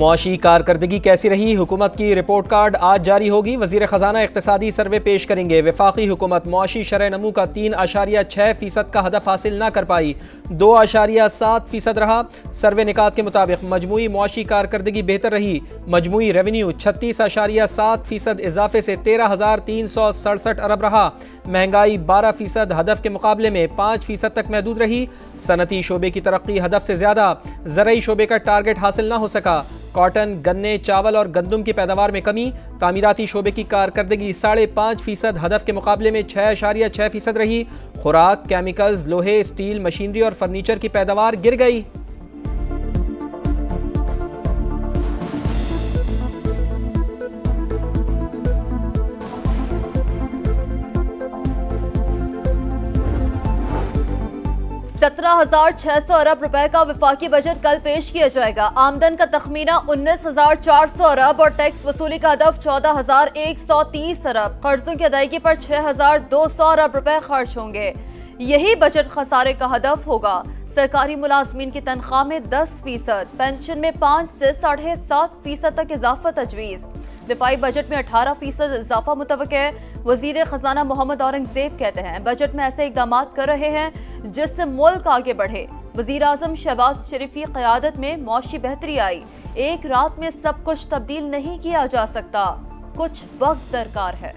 मुआशी कारकर्दगी कैसी रही, हुकूमत की रिपोर्ट कार्ड आज जारी होगी। वज़ीर ख़जाना इक़्तिसादी सर्वे पेश करेंगे। वफाकी हुकूमत मुआशी शरह नमू का 3.6% का हदफ हासिल न कर पाई, 2.7% रहा। सर्वे निकात के मुताबिक मजमूई मुआशी कारकर्दगी बेहतर रही। मजमूई रेवेन्यू 36.7% इजाफे से 13,367 अरब रहा। महंगाई 12%, हदफ के मुकाबले में 5% तक महदूद रही। सनती शोबे की तरक्की हदफ से ज़्यादा, ज़रई शोबे का टारगेट हासिल न हो सका। कॉटन, गन्ने, चावल और गंदम की पैदावार में कमी। तामीराती शोबे की कारकर्दगी 5.5%, हदफ के मुकाबले में 6.6% रही। खुराक, केमिकल्स, लोहे, स्टील, मशीनरी और फर्नीचर की पैदावार गिर गई। $17,600 अरब रुपए का वफाकी बजट कल पेश किया जाएगा। आमदन का तखमीना 19,400 अरब और टैक्स वसूली का हदफ 14,130 अरब। कर्जों की अदायगी पर 6,200 अरब रुपए खर्च होंगे। यही बजट खसारे का हदफ होगा। सरकारी मुलाजमीन की तनख्वाह में 10%, पेंशन में 5 से 7.5% तक इजाफा तजवीज़। दिफाई बजट में 18% इजाफा मुतवक्के है। वजीर खजाना मोहम्मद औरंगजेब कहते हैं बजट में ऐसे इकदाम कर रहे हैं जिससे मुल्क आगे बढ़े। वजीर आजम शहबाज शरीफ की क़यादत में मौशी बेहतरी आई। एक रात में सब कुछ तब्दील नहीं किया जा सकता, कुछ वक्त दरकार है।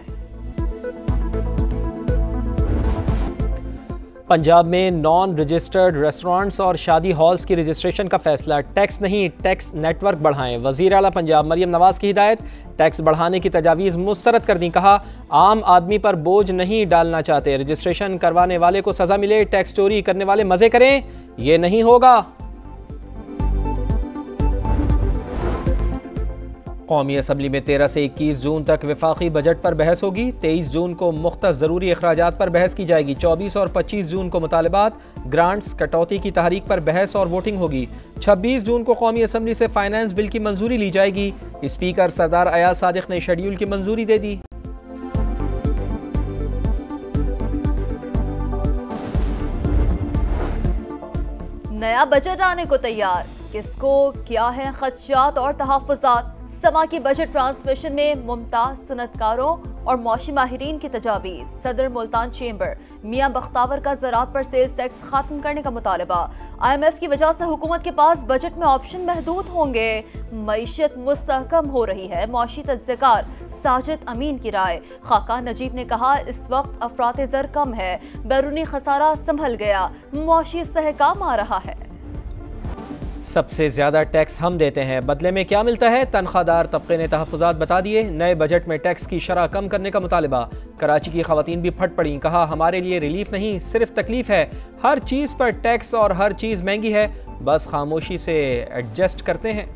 पंजाब में नॉन रजिस्टर्ड रेस्टोरेंट्स और शादी हॉल्स की रजिस्ट्रेशन का फैसला। टैक्स नहीं, टैक्स नेटवर्क बढ़ाएं। वज़ीर आला पंजाब मरियम नवाज की हिदायत। टैक्स बढ़ाने की तजावीज़ मुस्तरद कर दी। कहा आम आदमी पर बोझ नहीं डालना चाहते। रजिस्ट्रेशन करवाने वाले को सजा मिले, टैक्स चोरी करने वाले मजे करें, ये नहीं होगा। कौमी असम्बली में 13 से 21 जून तक वफाकी बजट पर बहस होगी। 23 जून को मुख्तस ज़रूरी अखराजात पर बहस की जाएगी। 24 और 25 जून को मुतालबात, ग्रांट्स, कटौती की तहरीक पर बहस और वोटिंग होगी। 26 जून को कौमी असम्बली से फाइनेंस बिल की मंजूरी ली जाएगी। स्पीकर सरदार अयाज सादिक ने शेड्यूल की मंजूरी दे दी। नया बजट आने को तैयार, किसको क्या है खदशात और तहफ़्फ़ुज़ात। समा की बजट ट्रांसमिशन में मुमताज सनतकारों और मौशी माहिरीन की तजावीज़। सदर मुल्तान चेंबर मियां बख्तावर का ज़राअत पर सेल्स टैक्स खत्म करने का मुतालबा। IMF की वजह से हुकूमत के पास बजट में ऑप्शन महदूद होंगे। मईशत मुस्तहकम हो रही है, मौशी तज्ज़कार साजिद अमीन की राय। खाकान नजीब ने कहा इस वक्त अफरात ज़र कम है, बैरूनी खसारा संभल गया, मौशी इस्तेहकाम आ रहा है। सबसे ज़्यादा टैक्स हम देते हैं, बदले में क्या मिलता है? तनख्वाहदार तबके ने तहफ़्फ़ुज़ात बता दिए। नए बजट में टैक्स की शरह कम करने का मुतालबा। कराची की ख़वातीन भी फट पड़ी। कहा हमारे लिए रिलीफ नहीं, सिर्फ तकलीफ है। हर चीज़ पर टैक्स और हर चीज़ महंगी है, बस खामोशी से एडजस्ट करते हैं।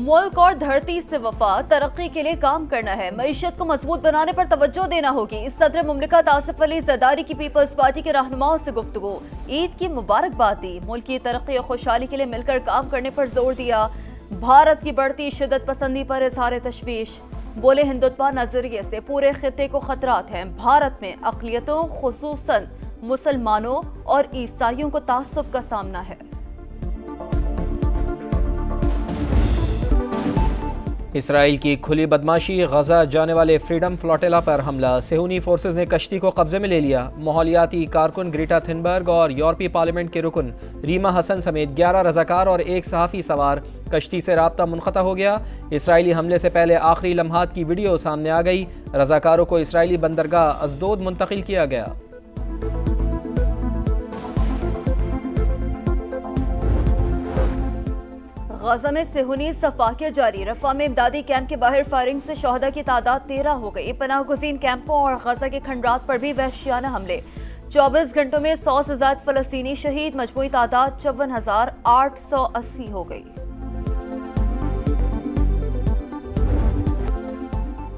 मुल्क और धरती से वफा, तरक्की के लिए काम करना है। मईशत को मजबूत बनाने पर तवज्जो देना होगी। सदर मुमलिकत आसिफ अली ज़रदारी की पीपल्स पार्टी के रहनुमाओं से गुफ्तगू। ईद की मुबारकबाद दी। मुल्क की तरक्की और खुशहाली के लिए मिलकर काम करने पर जोर दिया। भारत की बढ़ती शिद्दत पसंदी पर इजहार तशवीश। बोले हिंदुत्व नजरिए से पूरे खित्ते को खतरात हैं। भारत में अक़लियतों खुसूसन मुसलमानों और ईसाइयों को तासुब का सामना है। इसराइल की खुली बदमाशी, गजा जाने वाले फ्रीडम फ्लोटेला पर हमला। सेहूनी फोर्सेज ने कश्ती को कब्जे में ले लिया। माहौलियाती कारकुन ग्रेटा थुनबर्ग और यूरोपीय पार्लियामेंट के रुकन रीमा हसन समेत 11 रजाकार और एक सहाफ़ी सवार कश्ती से राब्ता मुनक़ता हो गया। इसराइली हमले से पहले आखिरी लम्हात की वीडियो सामने आ गई। रजाकारों को इसराइली बंदरगाह अजदोद मुंतकिल किया गया। गजा में सेहूनी सफाकिया जारी। रफा में इमदादी कैंप के बाहर फायरिंग से शहदा की तादाद 13 हो गई। पनाह गुज़ीन कैंपों और गजा के खंडरात पर भी वहशियाना हमले। 24 घंटों में 100 से ज़्यादा फ़लस्तीनी शहीद। मजमूई तादाद 54,880 हो गई।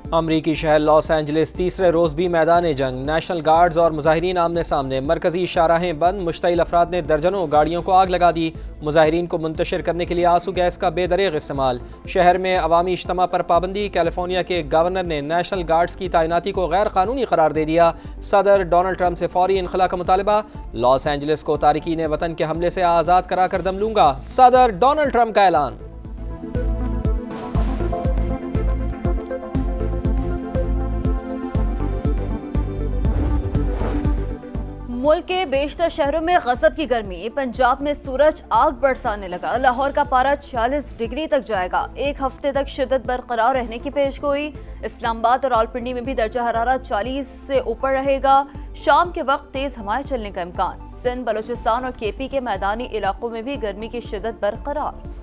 अमरीकी शहर लॉस एंजलिस तीसरे रोज भी मैदान जंग। नेशनल गार्ड्स और मुजाहिरीन आमने सामने। मरकजी शाहराहें बंद। मुश्तइल अफराद ने दर्जनों गाड़ियों को आग लगा दी। मुजाहिरीन को मुंतशिर करने के लिए आंसू गैस का बेदरेग इस्तेमाल। शहर में अवामी इज्तिमा पर पाबंदी। कैलिफोर्निया के गवर्नर ने नेशनल गार्ड्स की तैनाती को गैर कानूनी करार दे दिया। सदर डोनाल्ड ट्रंप से फौरी इनखला का मुतालबा। लॉस एंजलिस को तारिकीन वतन के हमले से आज़ाद कराकर दम लूंगा, सदर डोनाल्ड ट्रंप का ऐलान। मुल्क के बेशतर शहरों में गजब की गर्मी। पंजाब में सूरज आग बरसाने लगा। लाहौर का पारा 40 डिग्री तक जाएगा। एक हफ्ते तक शिद्दत बरकरार रहने की पेशगोई। इस्लामाबाद और रावलपिंडी में भी दर्जा हरारत 40 से ऊपर रहेगा। शाम के वक्त तेज हवाएं चलने का इम्कान। सिंध, बलूचिस्तान और केपी के मैदानी इलाकों में भी गर्मी की शिद्दत बरकरार।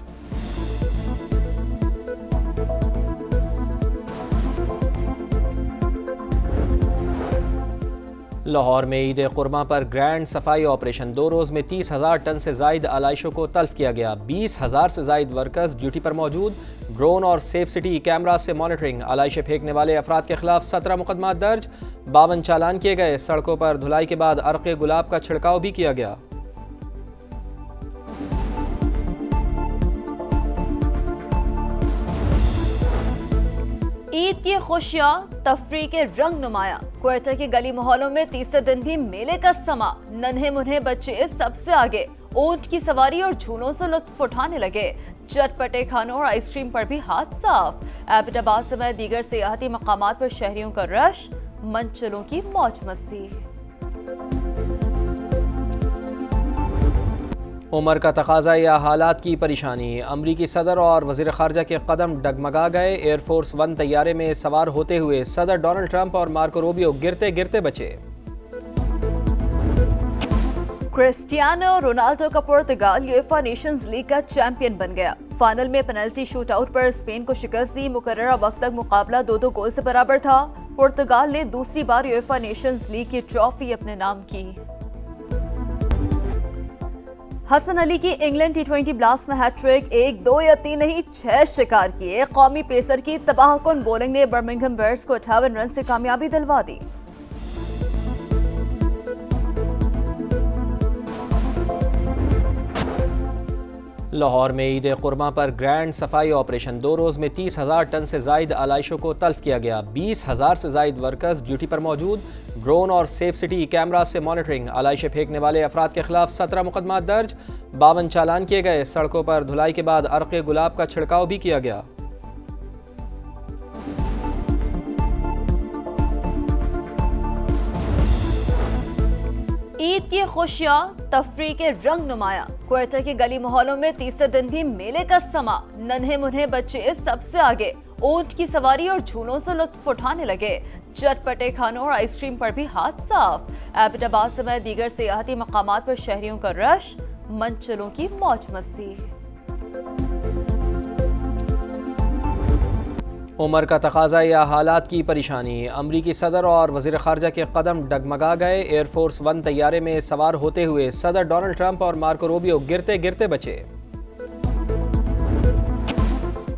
लाहौर में ईद कुर्मा पर ग्रैंड सफाई ऑपरेशन। 2 रोज में 30,000 टन से जायद आलाइशों को तल्फ किया गया। 20,000 से जायद वर्कर्स ड्यूटी पर मौजूद। ड्रोन और सेफ सिटी कैमरा से मॉनिटरिंग। आलाइशें फेंकने वाले अफराद के खिलाफ 17 मुकदमा दर्ज। 52 चालान किए गए। सड़कों पर धुलाई के बाद अर्क़े गुलाब का छिड़काव भी किया गया। ईद की खुशियां, तफरीह के रंग नुमाया। क्वेटा के गली मोहल्लों में तीसरे दिन भी मेले का समा। नन्हे मुन्हे बच्चे सबसे आगे। ऊंट की सवारी और झूलों से लुत्फ उठाने लगे। चटपटे खानों और आइसक्रीम पर भी हाथ साफ। एबटाबाद समेत दीगर सियाहती मकामात पर शहरियों का रश। मंचलों की मौज मस्ती। उमर का तकाजा या हालात की परेशानी। अमरीकी सदर और वज़ीर ख़ारजा के कदम डगमगा गए। एयरफोर्स 1 तैयारे में सवार होते हुए सदर डोनाल्ड ट्रंप और मार्को रूबियो गिरते गिरते बचे। क्रिस्टियानो रोनाल्डो का पुर्तगाल यूएफा नेशंस लीग का चैंपियन बन गया। फाइनल में पेनल्टी शूट आउट पर स्पेन को शिकस्त दी। मुकर्ररा वक्त तक मुकाबला 2-2 गोल से बराबर था। पुर्तगाल ने दूसरी बार यूएफा नेशंस लीग की ट्रॉफी अपने नाम की। हसन अली की इंग्लैंड T20 ब्लास्ट में हैट्रिक। 1, 2 या 3 नहीं 6 शिकार किए। कौमी पेसर की तबाहकुन बॉलिंग ने बर्मिंघम बेयर्स को 58 रन से कामयाबी दिलवा दी। लाहौर में ईद कुर्मा पर ग्रैंड सफाई ऑपरेशन। 2 रोज में 30,000 टन से जायद आलाइशों को तल्फ किया गया। 20,000 से जायद वर्कर्स ड्यूटी पर मौजूद। ड्रोन और सेफ सिटी कैमरा से मॉनिटरिंग। आलाइशें फेंकने वाले अफराद के खिलाफ 17 मुकदमा दर्ज। 52 चालान किए गए। सड़कों पर धुलाई के बाद अर्क़े गुलाब का छिड़काव भी किया गया। ईद की खुशियां, तफरीह के रंग नुमाया। क्वेटा के गली मोहल्लों में तीसरे दिन भी मेले का समा। नन्हे मुन्हे बच्चे सबसे आगे। ऊंट की सवारी और झूलों से लुत्फ उठाने लगे। चटपटे खानों और आइसक्रीम पर भी हाथ साफ। एबटाबाद समेत दीगर सियाहती मकामात पर शहरियों का रश। मंचलों की मौज मस्ती। उमर का तकाजा या हालात की परेशानी। अमरीकी सदर और वज़ीर ख़ारजा के कदम डगमगा गए। एयरफोर्स 1 तैयारे में सवार होते हुए सदर डोनाल्ड ट्रंप और मार्को रूबियो गिरते गिरते बचे।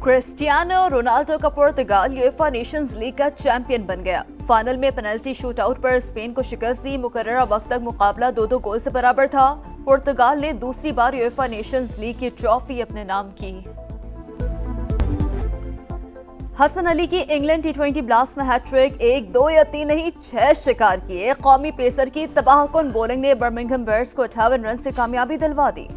क्रिस्टियानो रोनाल्डो का पुर्तगाल यूएफा नेशंस लीग का चैंपियन बन गया। फाइनल में पेनल्टी शूट आउट पर स्पेन को शिकस्त दी। मुकर्ररा वक्त तक मुकाबला 2-2 गोल से बराबर था। पुर्तगाल ने दूसरी बार यूएफा नेशंस लीग की ट्रॉफी अपने नाम की। हसन अली की इंग्लैंड T20 ब्लास्ट में हैट्रिक। 1, 2 या 3 नहीं 6 शिकार किए। कौमी पेसर की तबाहकुन बॉलिंग ने बर्मिंघम बेयर्स को 58 रन से कामयाबी दिलवा दी।